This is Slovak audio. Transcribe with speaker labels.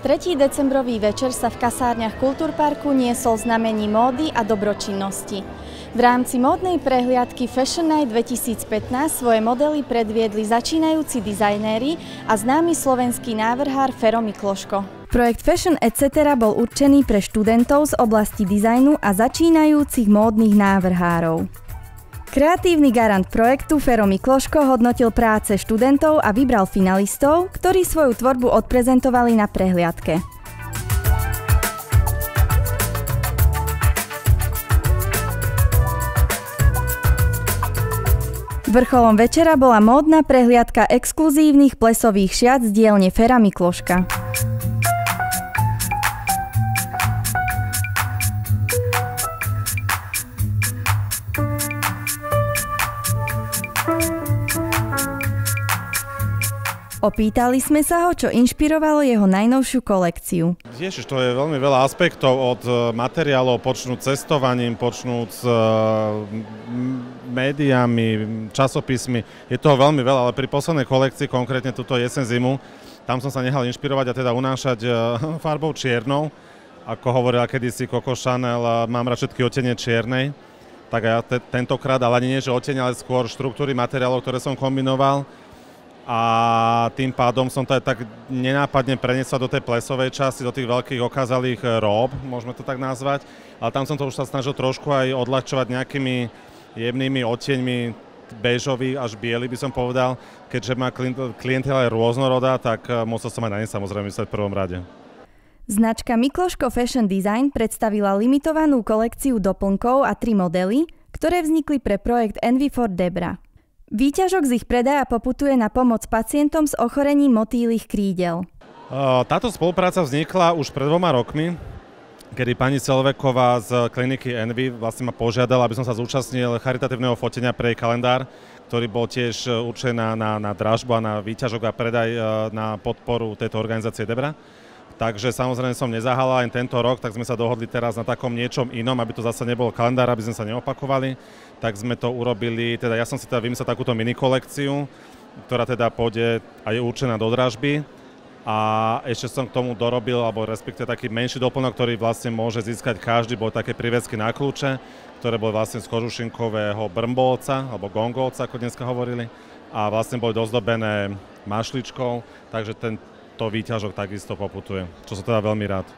Speaker 1: 3. decembrový večer sa v kasárniach Kultúrparku niesol znamení módy a dobročinnosti. V rámci módnej prehliadky Fashion Night 2015 svoje modely predviedli začínajúci dizajnéri a známy slovenský návrhár Fero Mikloško. Projekt Fashion etc. bol určený pre študentov z oblasti dizajnu a začínajúcich módnych návrhárov. Kreatívny garant projektu Fero Mikloško hodnotil práce študentov a vybral finalistov, ktorí svoju tvorbu odprezentovali na prehliadke. Vrcholom večera bola módna prehliadka exkluzívnych plesových šiat z dielne Fera Mikloška. Opýtali sme sa ho, čo inšpirovalo jeho najnovšiu kolekciu.
Speaker 2: Ježiš, to je veľmi veľa aspektov, od materiálov, počnúť cestovaním, počnúť s médiami, časopismi. Je toho veľmi veľa, ale pri poslednej kolekcii, konkrétne túto jesen-zimu, tam som sa nehal inšpirovať a teda unášať farbou čiernou. Ako hovorila kedysi Coco Chanel, mám rád všetky odtiene čiernej. Tak ja tentokrát, ale ani nie, že odtiene, ale skôr štruktúry materiálov, ktoré som kombinoval. A tým pádom som to aj tak nenápadne preniesol do tej plesovej časti, do tých veľkých okázalých rób, môžeme to tak nazvať. Ale tam som to už sa snažil trošku aj odľahčovať nejakými jemnými odtieňmi, béžový až biely by som povedal. Keďže má klientela je rôznorodá, tak musel som aj na ne samozrejme mysleť v prvom rade.
Speaker 1: Značka Mikloško Fashion Design predstavila limitovanú kolekciu doplnkov a 3 modely, ktoré vznikli pre projekt Envy for Debra. Výťažok z ich predaja poputuje na pomoc pacientom s ochorením motýlych krídel.
Speaker 2: Táto spolupráca vznikla už pred 2 rokmi, kedy pani Selveková z kliniky Envy vlastne ma požiadala, aby som sa zúčastnil charitatívneho fotenia pre jej kalendár, ktorý bol tiež určený na dražbu a na výťažok a predaj na podporu tejto organizácie Debra. Takže samozrejme som nezahala aj tento rok, tak sme sa dohodli teraz na takom niečom inom, aby to zase nebol kalendár, aby sme sa neopakovali. Tak sme to urobili, teda ja som si teda vymyslel takúto mini kolekciu, ktorá teda pôjde a je určená do dražby. A ešte som k tomu dorobil, alebo respektíve taký menší doplnok, ktorý vlastne môže získať každý, bol také prívesky na kľúče, ktoré boli vlastne z kožušinkového brmbolca, alebo gongolca, ako dneska hovorili. A vlastne boli dozdobené mašličkou, takže tento výťažok takisto poputuje, čo som teda veľmi rád.